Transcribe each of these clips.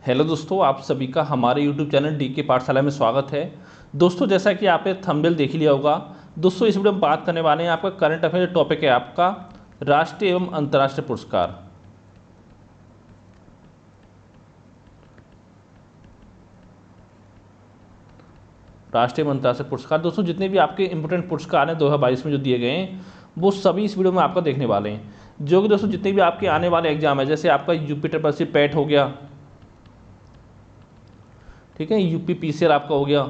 Hello दोस्तों, आप सभी का हमारे यूट्यूब चैनल डी के पाठशाला में स्वागत है। दोस्तों, जैसा कि आपने थंबनेल देख लिया होगा, दोस्तों इस वीडियो में बात करने वाले हैं आपका करंट अफेयर टॉपिक है आपका राष्ट्रीय एवं अंतर्राष्ट्रीय पुरस्कार। राष्ट्रीय एवं अंतर्राष्ट्रीय पुरस्कार दोस्तों जितने भी आपके इंपोर्टेंट पुरस्कार हैं 2022 में जो दिए गए हैं वो सभी इस वीडियो में आपका देखने वाले हैं। जो कि दोस्तों जितने भी आपके आने वाले एग्जाम है, जैसे आपका यूपी ट्रिपल पैट हो गया, ठीक है, यूपी पीसीआर आपका हो गया,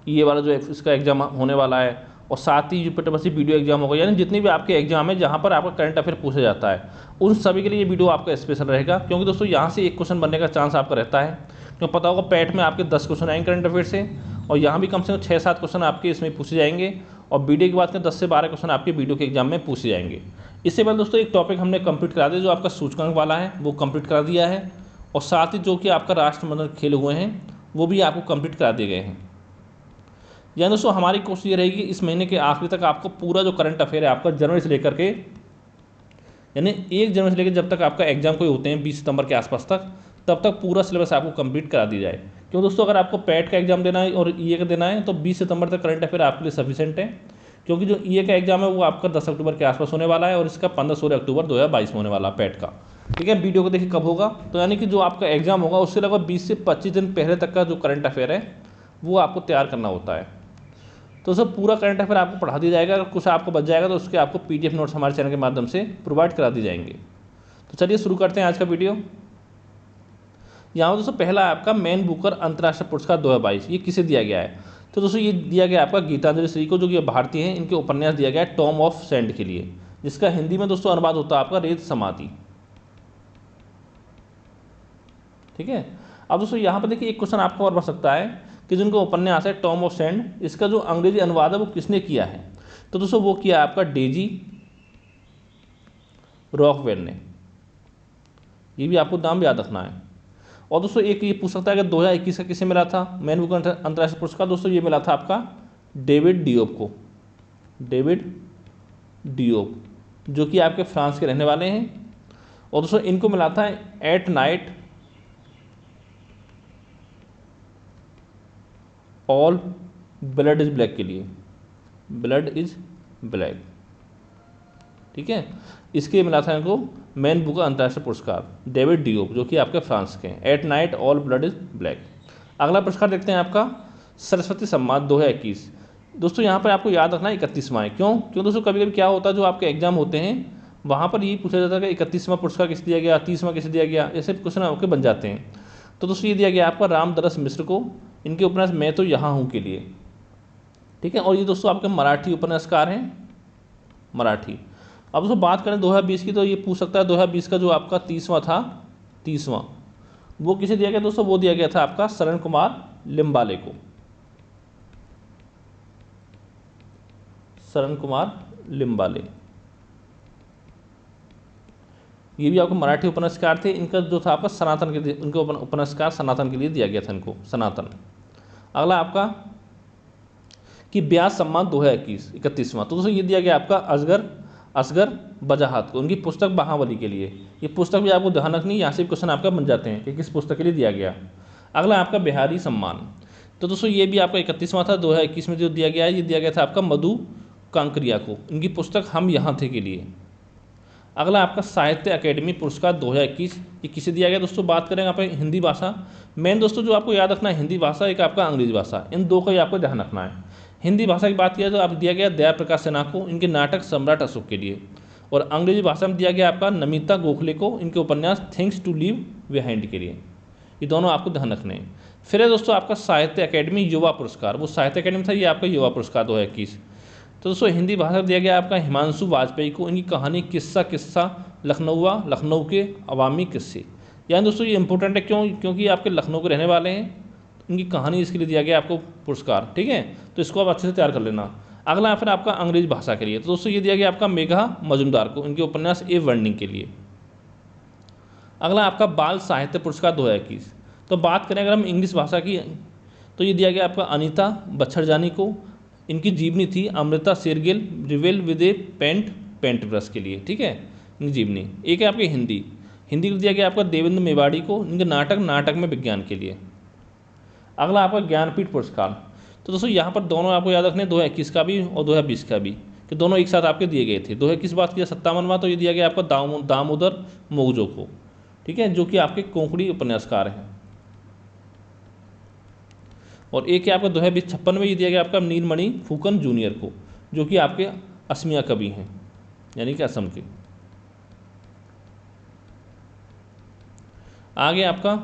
ये वाला जो इसका एग्जाम होने वाला है, और साथ ही यूपी ट्रिपल वीडियो एग्जाम होगा, यानी जितने भी आपके एग्जाम है जहाँ पर आपका करंट अफेयर पूछा जाता है उन सभी के लिए ये वीडियो आपका स्पेशल रहेगा। क्योंकि दोस्तों यहाँ से एक क्वेश्चन बनने का चांस आपका रहता है, क्योंकि पता होगा पैट में आपके 10 क्वेश्चन आएंगे करंट अफेयर से, और यहाँ भी कम से कम 6-7 क्वेश्चन आपके इसमें पूछे जाएंगे, और वीडियो की बात करें 10 से 12 क्वेश्चन आपके वीडियो के एग्जाम में पूछे जाएंगे। इससे पहले दोस्तों एक टॉपिक हमने कंप्लीट करा दिया, जो आपका सूचकांक वाला है वो कंप्लीट करा दिया है, और साथ ही जो कि आपका राष्ट्रमंडल खेल हुए हैं वो भी आपको कंप्लीट करा दिए गए हैं। यानी दोस्तों हमारी कोशिश ये रहेगी इस महीने के आखिरी तक आपको पूरा जो करंट अफेयर है आपका जनवरी से लेकर के, यानी 1 जनवरी से लेकर जब तक आपका एग्जाम कोई होते हैं 20 सितंबर के आसपास तक, तब तक पूरा सिलेबस आपको कंप्लीट करा दी जाए। क्यों दोस्तों, अगर आपको पैट का एग्जाम देना है और ईए का देना है तो 20 सितंबर तक करंट अफेयर आपके लिए सफिशिएंट है। क्योंकि जो ईए का एग्जाम है वो आपका 10 अक्टूबर के आसपास होने वाला है, और इसका 15-16 अक्टूबर 2022 में होने वाला है पैट का। ठीक है, वीडियो को देखिए कब होगा, तो यानी कि जो आपका एग्जाम होगा उससे लगभग 20 से 25 दिन पहले तक का जो करंट अफेयर है वो आपको तैयार करना होता है। तो सब पूरा करंट अफेयर आपको पढ़ा दिया जाएगा। अगर कुछ आपको बच जाएगा तो उसके आपको पीडीएफ नोट्स हमारे चैनल के माध्यम से प्रोवाइड करा दिए जाएंगे। तो चलिए शुरू करते हैं आज का वीडियो। यहाँ दोस्तों पहला आपका मैन बुकर अंतर्राष्ट्रीय पुरस्कार 2022, ये किसे दिया गया है? तो दोस्तों ये दिया गया आपका गीतांजलि श्री को, जो कि भारतीय हैं, इनके उपन्यास दिया गया है टॉम ऑफ सैंड के लिए, जिसका हिंदी में दोस्तों अनुवाद होता है आपका रेत समाधि। ठीक है, अब दोस्तों यहाँ पर देखिए एक क्वेश्चन आपको और बन सकता है कि जिनको उपन्यास है टॉम ऑफ सैंड, इसका जो अंग्रेजी अनुवाद है वो किसने किया है? तो दोस्तों वो किया आपका डेजी रॉकवेल ने। ये भी आपको नाम याद रखना है। और दोस्तों एक ये पूछ सकता है कि 2021 का किसे मिला था मैन बुकर अंतर्राष्ट्रीय पुरस्कार? दोस्तों ये मिला था आपका डेविड डियोप को, डेविड डियोप, जो कि आपके फ्रांस के रहने वाले हैं। और दोस्तों इनको मिला था at night all blood is black के लिए, ब्लड इज ब्लैक। ठीक है, इसके मिला था इनको मैन बुकर अंतर्राष्ट्रीय पुरस्कार डेविड डियोप, जो कि आपके फ्रांस के हैं, at night all blood is black. अगला पुरस्कार देखते हैं आपका सरस्वती सम्मान 2021। दोस्तों यहाँ पर आपको याद रखना है 31वां है। क्यों दोस्तों, कभी कभी क्या होता है जो आपके एग्जाम होते हैं वहाँ पर ये पूछा जाता है कि 31वां पुरस्कार किसे दिया गया, 30वां किसे दिया गया, ऐसे क्वेश्चन आपके बन जाते हैं। तो दोस्तों ये दिया गया आपका रामदरस मिश्र को, इनके उपन्यास मैं तो यहाँ हूँ के लिए। ठीक है, और ये दोस्तों आपके मराठी उपन्यासकार हैं, मराठी। अब दोस्तों बात करें 2020 की, तो ये पूछ सकता है 2020 का जो आपका 30वां था, 30वां वो किसे दिया गया? दोस्तों वो दिया गया था आपका शरण कुमार लिम्बाले को, शरण कुमार लिम्बाले। ये भी आपको मराठी उपन्यासकार थे। इनका जो था आपका सनातन के, इनको उपन्यासकार सनातन के लिए दिया गया था इनको, सनातन। अगला आपका कि व्यास सम्मान 2021 31वां, तो दोस्तों ये दिया गया आपका असगर बजाहत को, उनकी पुस्तक महाबली के लिए। ये पुस्तक भी आपको ध्यान रखनी, यहाँ से क्वेश्चन आपका बन जाते हैं कि किस पुस्तक के लिए दिया गया। अगला आपका बिहारी सम्मान, तो दोस्तों ये भी आपका 31वां था 2021 में जो दिया गया है, ये दिया गया था आपका मधु कांकरिया को, इनकी पुस्तक हम यहाँ थे के लिए। अगला आपका साहित्य अकेडमी पुरस्कार 2021, ये किसे दिया गया? दोस्तों बात करेंगे आप हिंदी भाषा। मेन दोस्तों जो आपको याद रखना है हिंदी भाषा, एक आपका अंग्रेजी भाषा, इन दो का ही आपको ध्यान रखना है। हिंदी भाषा की बात किया तो आप दिया गया दया प्रकाश सिन्हा को, इनके नाटक सम्राट अशोक के लिए। और अंग्रेजी भाषा में दिया गया आपका नमिता गोखले को, इनके उपन्यास थिंग्स टू लीव बिहाइंड के लिए। ये दोनों आपको ध्यान रखने हैं। फिर है दोस्तों आपका साहित्य अकेडमी युवा पुरस्कार, वो साहित्य अकेडमी था, ये आपका युवा पुरस्कार 2021। तो दोस्तों हिंदी भाषा में दिया गया आपका हिमांशु वाजपेयी को, इनकी कहानी किस्सा लखनऊ के अवामी किस्से। यानी दोस्तों ये इंपॉर्टेंट है, क्योंकि आपके लखनऊ के रहने वाले हैं, इनकी कहानी इसके लिए दिया गया आपको पुरस्कार। ठीक है, तो इसको आप अच्छे से तैयार कर लेना। अगला फिर आपका अंग्रेजी भाषा के लिए, तो दोस्तों ये दिया गया आपका मेघा मजुमदार को, इनके उपन्यास ए वर्निंग के लिए। अगला आपका बाल साहित्य पुरस्कार 2021। तो बात करें अगर हम इंग्लिश भाषा की, तो ये दिया गया आपका अनीता बच्छरजानी को, इनकी जीवनी थी Amrita Shergill रिवेल with A paint brush के लिए। ठीक है, इनकी जीवनी। एक है आपकी हिंदी के लिए दिया गया आपका देवेंद्र मेवाड़ी को, इनके नाटक में विज्ञान के लिए। अगला आपका ज्ञानपीठ पुरस्कार। तो दोस्तों यहाँ पर दोनों आपको याद रखने 2021 का भी और 2020 का भी, कि दोनों एक साथ आपके दिए गए थे। 2021 बात किया 57वां, तो ये दिया गया आपका दामोदर मौजो को, ठीक है, जो कि आपके कोंकणी उपन्यासकार हैं। और एक आपका 2056 में ये दिया गया आपका नीलमणि फुकन जूनियर को, जो कि आपके असमिया कवि हैं, यानी कि असम के। आगे आपका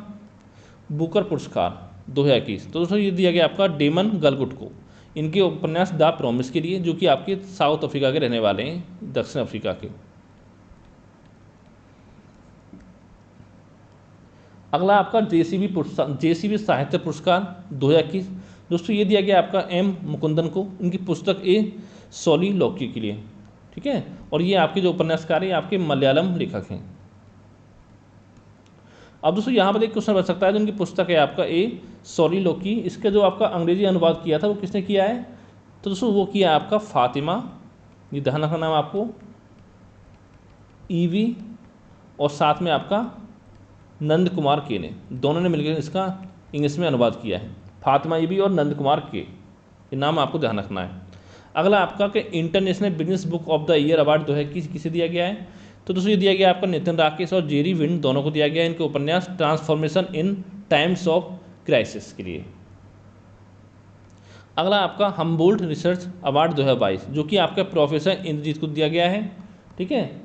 बुकर पुरस्कार 2021, तो दोस्तों ये दिया गया आपका डेमन गलगुट को, इनके उपन्यास द प्रॉमिस के लिए, जो कि आपके साउथ अफ्रीका के रहने वाले हैं, दक्षिण अफ्रीका के। अगला आपका जेसीबी साहित्य पुरस्कार 2021, दोस्तों ये दिया गया आपका एम मुकुंदन को, इनकी पुस्तक ए सोलिलोक्य के लिए, ठीक है। और ये आपके जो उपन्यासकार हैं आपके मलयालम लेखक हैं। अब दोस्तों यहाँ पर एक क्वेश्चन बच सकता है, जो उनकी पुस्तक है आपका ए सोलिलोक्य, इसका जो आपका अंग्रेजी अनुवाद किया था वो किसने किया है, तो दोस्तों वो किया आपका फातिमा, ये ध्यान रखना नाम आपको, ईवी और साथ में आपका नंद कुमार के ने, दोनों ने मिलकर इसका इंग्लिश में अनुवाद किया है, फातिमा ईवी और नंद कुमार के, ये नाम आपको ध्यान रखना है। अगला आपका कि international business book of the year award जो है किसे दिया गया है, तो दोस्तों ये दिया गया आपका नितिन राकेश और जेरी विंड दोनों को दिया गया है, इनके उपन्यास transformation in times of crisis के लिए। अगला आपका हम्बोल्ट रिसर्च अवार्ड 2022, जो कि आपका प्रोफेसर इंद्रजीत को दिया गया है, ठीक है,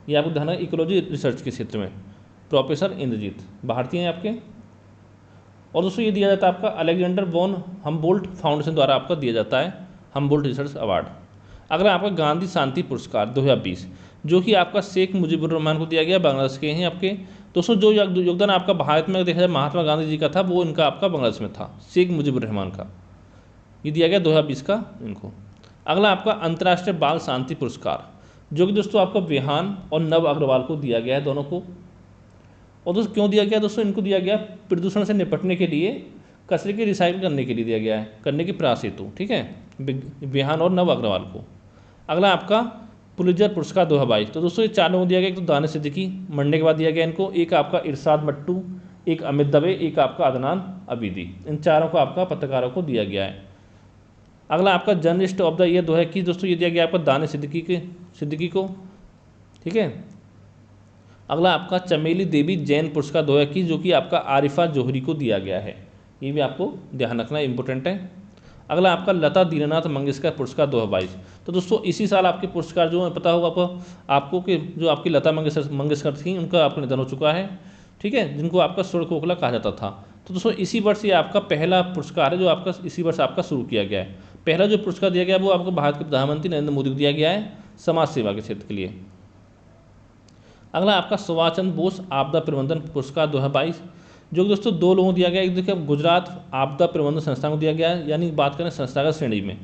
ये आपको ध्यान इकोलॉजी रिसर्च के क्षेत्र में प्रोफेसर इंद्रजीत भारतीय हैं आपके। और दोस्तों ये दिया जाता है आपका अलेक्जेंडर वॉन हम्बोल्ट फाउंडेशन द्वारा आपका दिया जाता है हम्बोल्ट रिसर्च अवार्ड। अगला आपका गांधी शांति पुरस्कार 2020, जो कि आपका शेख मुजीबुर रहमान को दिया गया, बांग्लादेश के हैं आपके। दोस्तों जो योगदान आपका भारत में देखा जाए महात्मा गांधी जी का था, वो इनका आपका बांग्लादेश में था, शेख मुजीबुर रहमान का, ये दिया गया 2020 का इनको। अगला आपका अंतर्राष्ट्रीय बाल शांति पुरस्कार, जो कि दोस्तों आपका विहान और नव अग्रवाल को दिया गया है, दोनों को। और दोस्तों क्यों दिया गया दोस्तों, इनको दिया गया प्रदूषण से निपटने के लिए, कचरे के रिसाइकिल करने के लिए दिया गया है, करने के प्रयास हेतु, ठीक है, विहान और नव अग्रवाल को। अगला आपका पुलित्जर पुरस्कार 2022, तो दोस्तों ये चार लोगों को दिया गया, एक तो दानिश सिद्दीकी, मरने के बाद दिया गया इनको, एक आपका इरशाद मट्टू, एक अमित दवे, एक आपका अदनान अबीदी, इन चारों को आपका पत्रकारों को दिया गया है। अगला आपका जर्नलिस्ट ऑफ द ईयर 2021, दोस्तों ये दिया गया आपका दानिश सिद्दीकी को, ठीक है। अगला आपका चमेली देवी जैन पुरस्कार 2021, जो कि आपका आरिफा जोहरी को दिया गया है, ये भी आपको ध्यान रखना इंपॉर्टेंट है। अगला आपका लता दीनानाथ मंगेशकर पुरस्कार 2022, तो दोस्तों इसी साल आपके पुरस्कार जो है पता होगा आपको कि जो आपकी लता मंगेशकर थी उनका आपका निधन हो चुका है, ठीक है, जिनको आपका स्वर कोकिला कहा जाता था। तो दोस्तों इसी वर्ष ये आपका पहला पुरस्कार है जो आपका इसी वर्ष आपका शुरू किया गया है। पहला जो पुरस्कार दिया गया वो आपको भारत के प्रधानमंत्री नरेंद्र मोदी को दिया गया है समाज सेवा के क्षेत्र के लिए। अगला आपका सुभाष चंद्र बोस आपदा प्रबंधन पुरस्कार 2022, जो दोस्तों दो लोगों को दिया गया, एक देखिए गुजरात आपदा प्रबंधन संस्थान को दिया गया है, यानी बात करें संस्थागत श्रेणी में,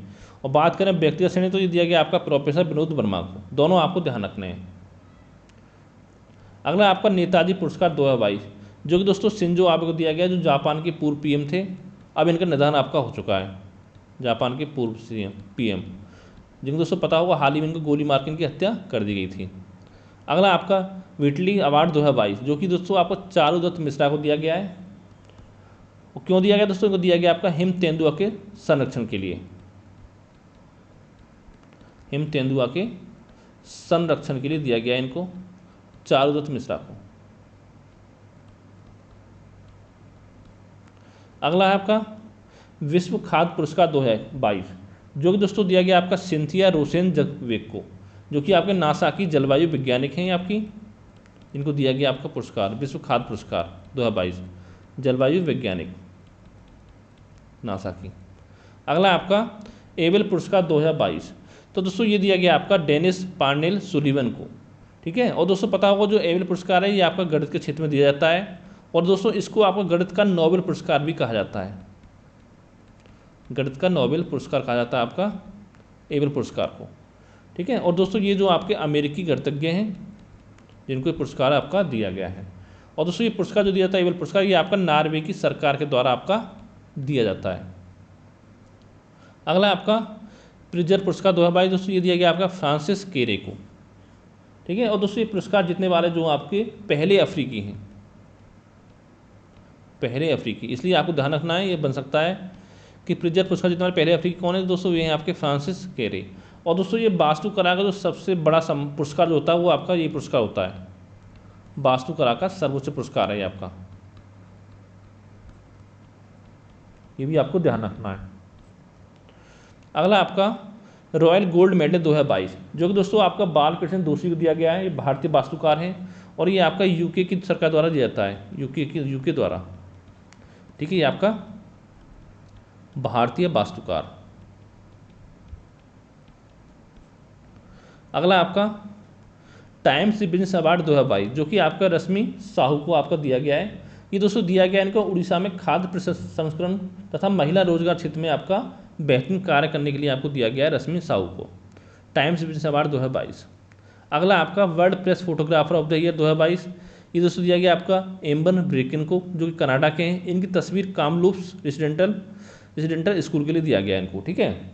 और बात करें व्यक्तिगत श्रेणी तो ये दिया गया आपका प्रोफेसर विनोद वर्मा को, दोनों आपको ध्यान रखने हैं। अगला आपका नेताजी पुरस्कार 2022, जो कि दोस्तों शिंजो आबे को दिया गया, जो जापान के पूर्व पीएम थे, अब इनका निधन आपका हो चुका है, जापान के पूर्व पीएम, जिनको दोस्तों पता होगा हाल ही में इनको गोली मार के इनकी हत्या कर दी गई थी। अगला आपका व्हिटली अवार्ड 2022, जो कि दोस्तों आपको चारुदत्त मिश्रा को दिया गया है, और क्यों दिया गया दोस्तों, इनको दिया गया आपका हिम तेंदुआ के संरक्षण के लिए, हिम तेंदुआ के संरक्षण के लिए दिया गया इनको चारुदत्त मिश्रा को। अगला है आपका विश्व खाद्य पुरस्कार 2022, जो कि दोस्तों दिया गया आपका सिंथिया रोसेन जगवेक को, जो कि आपके नासा की जलवायु वैज्ञानिक हैं आपकी, इनको दिया गया आपका पुरस्कार विश्व खाद्य पुरस्कार 2022, जलवायु वैज्ञानिक नासा की। अगला आपका एबल पुरस्कार 2022, तो दोस्तों ये दिया गया आपका डेनिस पार्नेल सुलिवन को, ठीक है। और दोस्तों पता होगा जो एबल पुरस्कार है ये आपका गणित के क्षेत्र में दिया जाता है, और दोस्तों इसको आपका गणित का नोबेल पुरस्कार भी कहा जाता है, गणित का नोबेल पुरस्कार कहा जाता है आपका एबल पुरस्कार को, ठीक है। और दोस्तों ये जो आपके अमेरिकी गणितज्ञ हैं जिनको ये पुरस्कार आपका दिया गया है, और दोस्तों ये पुरस्कार जो दिया जाता है एबल पुरस्कार, ये आपका नॉर्वे की सरकार के द्वारा आपका दिया जाता है। अगला आपका प्रिजर पुरस्कार 2022, दोस्तों ये दिया गया आपका फ्रांसिस केरे को, ठीक है। और दोस्तों ये पुरस्कार जीतने वाले जो आपके पहले अफ्रीकी हैं, पहले अफ्रीकी, इसलिए आपको ध्यान रखना है, ये बन सकता है कि प्रिजर पुरस्कार जीतने वाले पहले अफ्रीकी कौन है दोस्तों, ये हैं आपके फ्रांसिस कैरे। और दोस्तों ये वास्तुकला का जो सबसे बड़ा पुरस्कार जो होता है वो आपका ये पुरस्कार होता है, वास्तुकला का सर्वोच्च पुरस्कार है ये आपका, ये भी आपको ध्यान रखना है। अगला आपका रॉयल गोल्ड मेडल 2022, जो कि दोस्तों आपका बालकृष्ण दोषी को दिया गया है, ये भारतीय वास्तुकार हैं और ये आपका यूके की सरकार द्वारा दिया जाता है, यूके द्वारा, ठीक है। ये आपका भारतीय वास्तुकार। अगला आपका टाइम्स बिजनेस अवार्ड 2022, जो कि आपका रश्मि साहू को आपका दिया गया है। ये दोस्तों दिया गया है इनको उड़ीसा में खाद्य प्रसंस्करण तथा महिला रोजगार क्षेत्र में आपका बेहतरीन कार्य करने के लिए आपको दिया गया है रश्मि साहू को, टाइम्स बिजनेस अवार्ड 2022। अगला आपका world press photographer of the year 2022, ये दोस्तों दिया गया आपका एम्बर ब्रेकिन को, जो कि कनाडा के हैं। इनकी तस्वीर कामलूप्स रेजिडेंटल स्कूल के लिए दिया गया है इनको, ठीक है।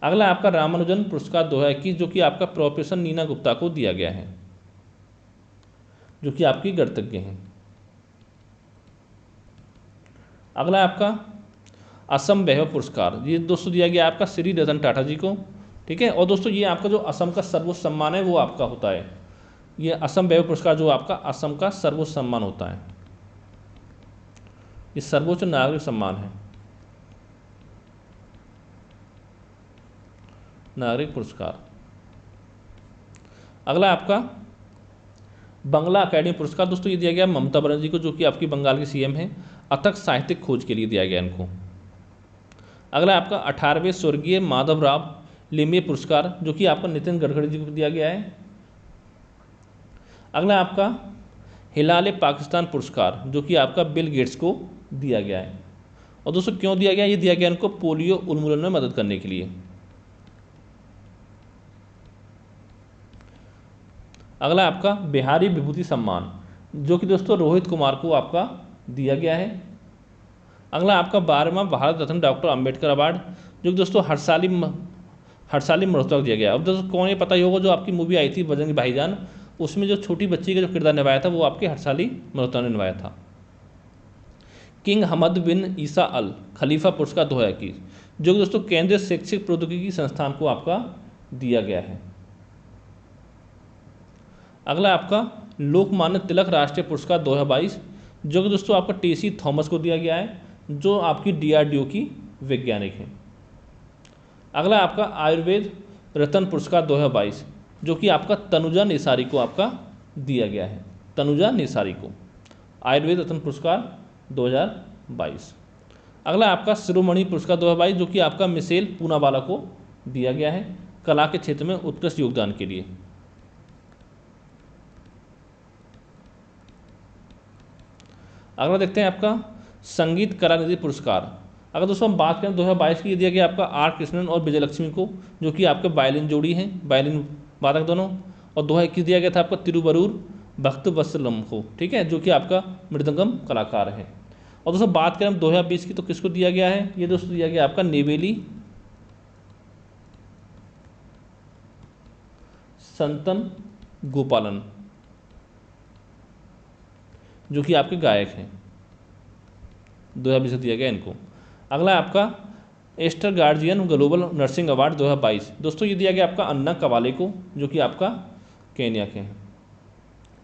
अगला आपका रामानुजन पुरस्कार 2021, जो कि आपका प्रोफेसर नीना गुप्ता को दिया गया है, जो कि आपकी गणितज्ञ हैं। अगला आपका असम वैभव पुरस्कार, ये दोस्तों दिया गया आपका श्री रतन टाटा जी को, ठीक है। और दोस्तों ये आपका जो असम का सर्वोच्च सम्मान है वो आपका होता है, ये असम वैभव पुरस्कार जो आपका असम का सर्वोच्च सम्मान होता है, ये सर्वोच्च नागरिक सम्मान है, नागरिक पुरस्कार। अगला आपका बंगला अकेडमी पुरस्कार, दोस्तों ये दिया गया ममता बनर्जी को, जो कि आपकी बंगाल की सीएम है, अथक साहित्यिक खोज के लिए दिया गया इनको। अगला आपका 18वें स्वर्गीय माधवराव लिम्बे पुरस्कार, जो कि आपका नितिन गडकरी जी को दिया गया है। अगला आपका हिलाल पाकिस्तान पुरस्कार, जो कि आपका बिल गेट्स को दिया गया है। और दोस्तों क्यों दिया गया, ये दिया गया इनको पोलियो उन्मूलन में मदद करने के लिए। अगला आपका बिहारी विभूति सम्मान, जो कि दोस्तों रोहित कुमार को आपका दिया गया है। अगला आपका 12वां भारत रत्न डॉक्टर अंबेडकर अवार्ड, जो कि दोस्तों हर्षाली मल्होत्रा को दिया गया। अब दोस्तों कौन, ये पता ही होगा, जो आपकी मूवी आई थी बजरंगी भाईजान, उसमें जो छोटी बच्ची का जो किरदार निभाया था वो आपके हर्षाली मल्होत्रा ने निभाया था। किंग हमद बिन ईसा अल खलीफा पुरस्कार 2021, जो कि दोस्तों केंद्रीय शैक्षिक प्रौद्योगिकी संस्थान को आपका दिया गया है। अगला आपका लोकमान्य तिलक राष्ट्रीय पुरस्कार 2022, जो कि दोस्तों आपका टीसी थॉमस को दिया गया है, जो आपकी डीआरडीओ की वैज्ञानिक हैं। अगला आपका आयुर्वेद रत्न पुरस्कार 2022, जो कि आपका तनुजा निसारी को आपका दिया गया है, तनुजा निसारी को आयुर्वेद रत्न पुरस्कार 2022। अगला आपका शिरोमणि पुरस्कार 2022, जो कि आपका मिशेल पूनावाला को दिया गया है, कला के क्षेत्र में उत्कृष्ट योगदान के लिए। अगला देखते हैं आपका संगीत कलानिधि पुरस्कार। अगर दोस्तों हम बात करें 2022 की, दिया गया आपका आर कृष्णन और विजयलक्ष्मी को, जो कि आपके वायलिन जोड़ी हैं, वायलिन वादक दोनों। और 2021 दिया गया था आपका तिरुवरूर भक्तवत्सलम को, ठीक है, जो कि आपका मृदंगम कलाकार है। और दोस्तों बात करें 2020 की, तो किसको दिया गया है, ये दोस्तों दिया गया आपका नेवेली संतन गोपालन, जो कि आपके गायक हैं, 2020 दिया गया इनको। अगला आपका Aster Guardian global nursing award 2022, दोस्तों ये दिया गया आपका अन्ना कवाले को, जो कि आपका केन्या के हैं,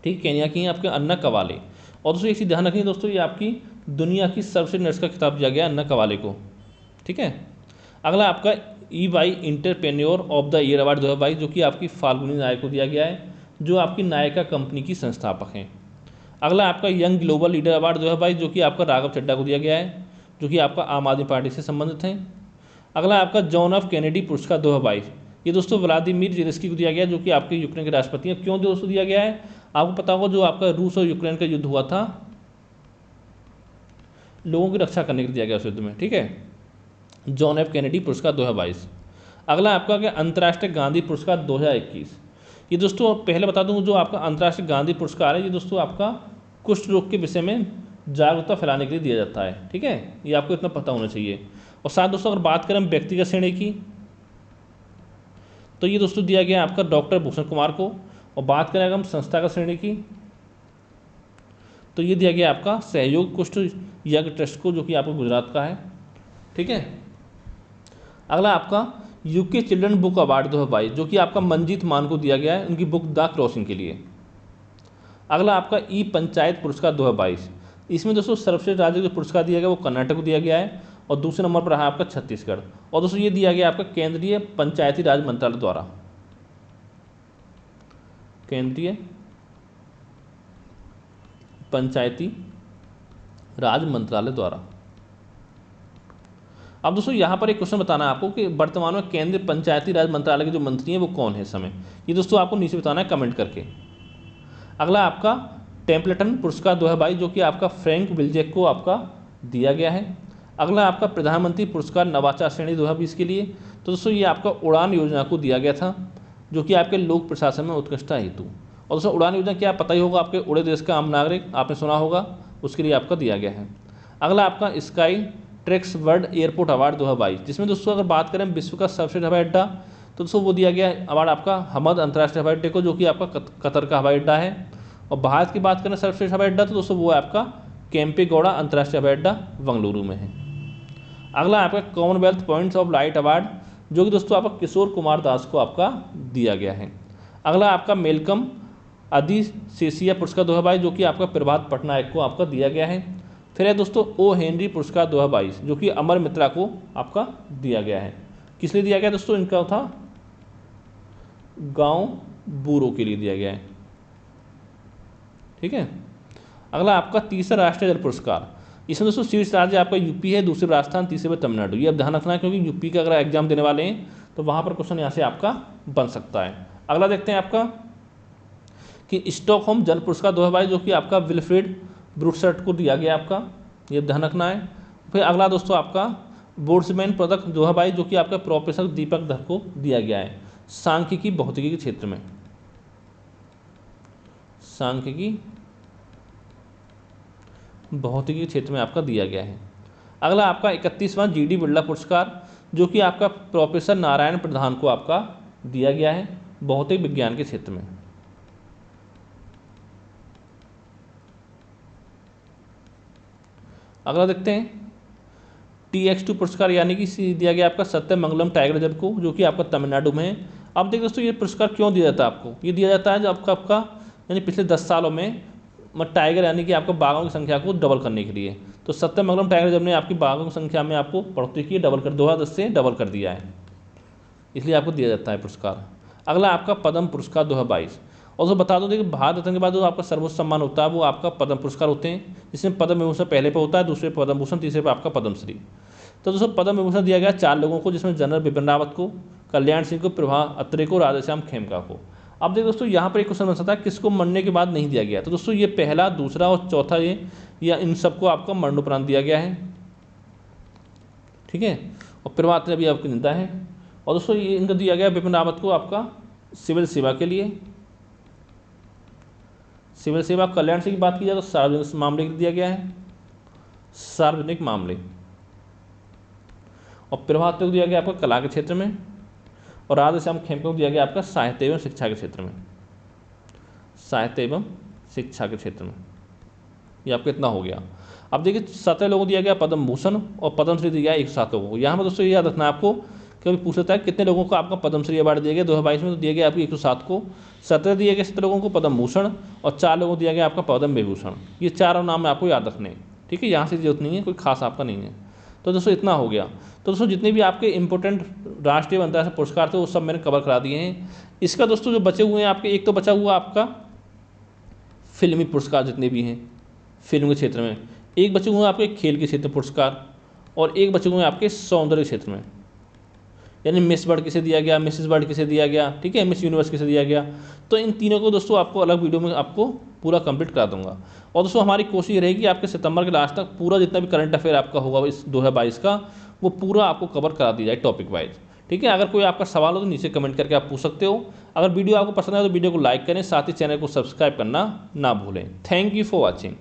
ठीक, केन्या की हैं आपके अन्ना कवाले। और दोस्तों एक चीज़ ध्यान रखिए दोस्तों, ये आपकी दुनिया की सर्वश्रेष्ठ नर्स का खिताब दिया गया अन्ना कवाले को, ठीक है। अगला आपका EY entrepreneur of the year award 2022, जो कि आपकी फाल्गुनी नायक को दिया गया है, जो आपकी नायका कंपनी की संस्थापक हैं। अगला आपका यंग ग्लोबल लीडर अवार्ड 2022, जो कि आपका राघव चड्ढा को दिया गया है, जो कि आपका आम आदमी पार्टी से संबंधित हैं। अगला आपका जॉन ऑफ कैनेडी पुरस्कार 2022, ये दोस्तों व्लादिमीर जेलेंस्की को दिया गया, जो कि आपके यूक्रेन के राष्ट्रपति हैं। क्यों दोस्तों दिया गया है, आपको पता होगा, जो आपका रूस और यूक्रेन का युद्ध हुआ था, लोगों की रक्षा करने के लिए दिया गया उस युद्ध में, ठीक है, जॉन एफ कैनेडी पुरस्कार 2022। अगला आपका क्या अंतर्राष्ट्रीय गांधी पुरस्कार 2021, ये दोस्तों पहले बता दूं, जो आपका अंतर्राष्ट्रीय गांधी पुरस्कार है, ये दोस्तों आपका कुष्ठ रोग के विषय में जागरूकता फैलाने के लिए दिया जाता है, ठीक है, ये आपको इतना पता होना चाहिए। और साथ दोस्तों अगर बात करें व्यक्तिगत श्रेणी की, तो ये दोस्तों दिया गया आपका डॉक्टर भूषण कुमार को। और बात करें अगर हम संस्था का श्रेणी की, तो ये दिया गया आपका सहयोग कुष्ठ यज्ञ ट्रस्ट को, जो कि आपको गुजरात का है। ठीक है, अगला आपका यूके चिल्ड्रन बुक अवार्ड 2022 जो कि आपका मंजीत मान को दिया गया है उनकी बुक द क्रॉसिंग के लिए। अगला आपका ई पंचायत पुरस्कार 2022, इसमें दोस्तों सर्वश्रेष्ठ राज्य जो पुरस्कार दिया गया वो कर्नाटक को दिया गया है और दूसरे नंबर पर रहा आपका छत्तीसगढ़। और दोस्तों ये दिया गया आपका केंद्रीय पंचायती राज मंत्रालय द्वारा, केंद्रीय पंचायती राज मंत्रालय द्वारा। अब दोस्तों यहाँ पर एक क्वेश्चन बताना है आपको कि वर्तमान में केंद्रीय पंचायती राज मंत्रालय के जो मंत्री हैं वो कौन है इस समय, ये दोस्तों आपको नीचे बताना है कमेंट करके। अगला आपका टेम्पलेटन पुरस्कार 2022 जो कि आपका फ्रैंक विल्जेक को आपका दिया गया है। अगला आपका प्रधानमंत्री पुरस्कार नवाचार श्रेणी 2020 के लिए, तो दोस्तों ये आपका उड़ान योजना को दिया गया था जो कि आपके लोक प्रशासन में उत्कृष्टता हेतु। और दोस्तों उड़ान योजना क्या पता ही होगा, आपके उड़े देश का आम नागरिक आपने सुना होगा, उसके लिए आपका दिया गया है। अगला आपका sky tracks world airport award 2022, जिसमें दोस्तों अगर बात करें विश्व का सर्वश्रेष्ठ हवाई अड्डा, तो दोस्तों वो दिया गया अवार्ड आपका हमद अंतर्राष्ट्रीय हवाई अड्डे को, जो कि आपका कतर का हवाई अड्डा है। और भारत की बात करें सर्वश्रेष्ठ हवाई अड्डा, तो दोस्तों वो है आपका केम्पेगौड़ा अंतर्राष्ट्रीय हवाई अड्डा बेंगलुरु में है। अगला आपका Commonwealth points of light award जो कि दोस्तों आपका किशोर कुमार दास को आपका दिया गया है। अगला आपका मेलकम अधिशेषिया पुरस्कार 2022 जो कि आपका प्रभात पटनायक को आपका दिया गया है। फिर है दोस्तों ओ हेनरी पुरस्कार 2022 जो कि अमर मित्रा को आपका दिया गया है। किस लिए दिया गया दोस्तों, इनका था गांव बूरो के लिए दिया गया है। ठीक है, अगला आपका तीसरा राष्ट्रीय जल पुरस्कार, इसमें दोस्तों शीर्ष राज्य आपका यूपी है, दूसरे पर राजस्थान, तीसरे पर तमिलनाडु। ये अब ध्यान रखना है क्योंकि यूपी का अगर एग्जाम देने वाले हैं तो वहाँ पर क्वेश्चन यहाँ से आपका बन सकता है। अगला देखते हैं आपका कि स्टॉकहोम जल पुरस्कार 2022 जो कि आपका विल्फ्रेड ब्रूटसर्ट को दिया गया आपका, ये ध्यान रखना है। फिर अगला दोस्तों आपका बोर्ड्समैन पदक 2022 जो कि आपका प्रोफेसर दीपक धर को दिया गया है सांख्यिकी भौतिकी के क्षेत्र में, सांख्यिकी भौतिकी के क्षेत्र में आपका दिया गया है। अगला आपका 31वां जीडी बिरला पुरस्कार जो कि आपका प्रोफेसर नारायण प्रधान को आपका दिया गया है भौतिक विज्ञान के क्षेत्र में। अगला देखते हैं TX2 पुरस्कार यानी कि दिया गया आपका सत्यमंगलम टाइगर रिजर्व को जो कि आपका तमिलनाडु में है। अब देखिए दोस्तों ये पुरस्कार क्यों दिया जाता है आपको, ये दिया जाता है जब आपका यानी पिछले 10 सालों में टाइगर यानी कि आपका बाघों की संख्या को डबल करने के लिए। तो सत्यमंगलम टाइगर रिजर्व ने आपकी बाघों की संख्या में आपको बढ़ोतरी की, डबल कर 2010 से डबल कर दिया है, इसलिए आपको दिया जाता है पुरस्कार। अगला आपका पद्म पुरस्कार 2022, और तो बता दो देखिए भारत रत्न के बाद जो आपका सर्वोच्च सम्मान होता है वो आपका पद्म पुरस्कार होते हैं, जिसमें पद्म विभूषण पहले पे होता है, दूसरे पे पद्म भूषण, तीसरे पे आपका पद्मश्री। तो दोस्तों पद्म विभूषण दिया गया 4 लोगों को, जिसमें जनरल बिपिन रावत को, कल्याण सिंह को, प्रभा अत्रे को, राधेश्याम खेमका को। अब देखिए दोस्तों यहाँ पर एक क्वेश्चन बन सकता है किसको मरने के बाद नहीं दिया गया, तो दोस्तों ये पहला, दूसरा और चौथा ये या इन सबको आपका मरणोपरांत दिया गया है। ठीक है, और प्रभा अत्रे भी आपकी निंदा है। और दोस्तों ये इनका दिया गया बिपिन रावत को आपका सिविल सेवा के लिए, सिविल सेवा। कल्याण सिंह की बात की जाए तो सार्वजनिक मामले के लिए दिया गया है, सार्वजनिक मामले। और प्रभात को दिया गया आपका कला के क्षेत्र में, और राधेश्याम खेमका को दिया गया आपका साहित्य एवं शिक्षा के क्षेत्र में, साहित्य एवं शिक्षा के क्षेत्र में। ये आपका इतना हो गया। अब देखिए 17 लोगों को दिया गया पद्म भूषण और पद्मश्री दिया गया 107 लोगों को। यहाँ पर दोस्तों ये याद रखना है आपको, कभी पूछ लेता है कितने लोगों को आपका पद्मश्री अवार्ड दिया गया 2022 में, तो दिया गया आपको 107 को। 17 दिए गए 17 लोगों को पद्म भूषण और 4 लोगों को दिया गया आपका पद्म विभूषण। ये 4 नाम आपको याद रखने हैं। ठीक है, यहाँ से जरूरत नहीं है, कोई खास आपका नहीं है। तो दोस्तों इतना हो गया। तो दोस्तों जितने भी आपके इंपॉर्टेंट राष्ट्रीय अंतर्राष्ट्रीय पुरस्कार थे वो सब मैंने कवर करा दिए हैं। इसका दोस्तों जो बचे हुए हैं आपके, एक तो बचा हुआ आपका फिल्मी पुरस्कार जितने भी हैं फिल्म के क्षेत्र में, एक बचे हुए हैं आपके खेल के क्षेत्र पुरस्कार, और एक बचे हुए हैं आपके सौंदर्य क्षेत्र में, यानी मिस वर्ल्ड किसे दिया गया, मिसेस वर्ल्ड किसे दिया गया, ठीक है, मिस यूनिवर्स किसे दिया गया। तो इन तीनों को दोस्तों आपको अलग वीडियो में आपको पूरा कंप्लीट करा दूंगा। और दोस्तों हमारी कोशिश रहेगी आपके सितंबर के लास्ट तक पूरा जितना भी करंट अफेयर आपका होगा इस 2022 का वो पूरा आपको कवर करा दिया जाए टॉपिक वाइज। ठीक है, अगर कोई आपका सवाल हो तो नीचे कमेंट करके आप पूछ सकते हो। अगर वीडियो आपको पसंद आए तो वीडियो को लाइक करें, साथ ही चैनल को सब्सक्राइब करना ना भूलें। Thank you for watching.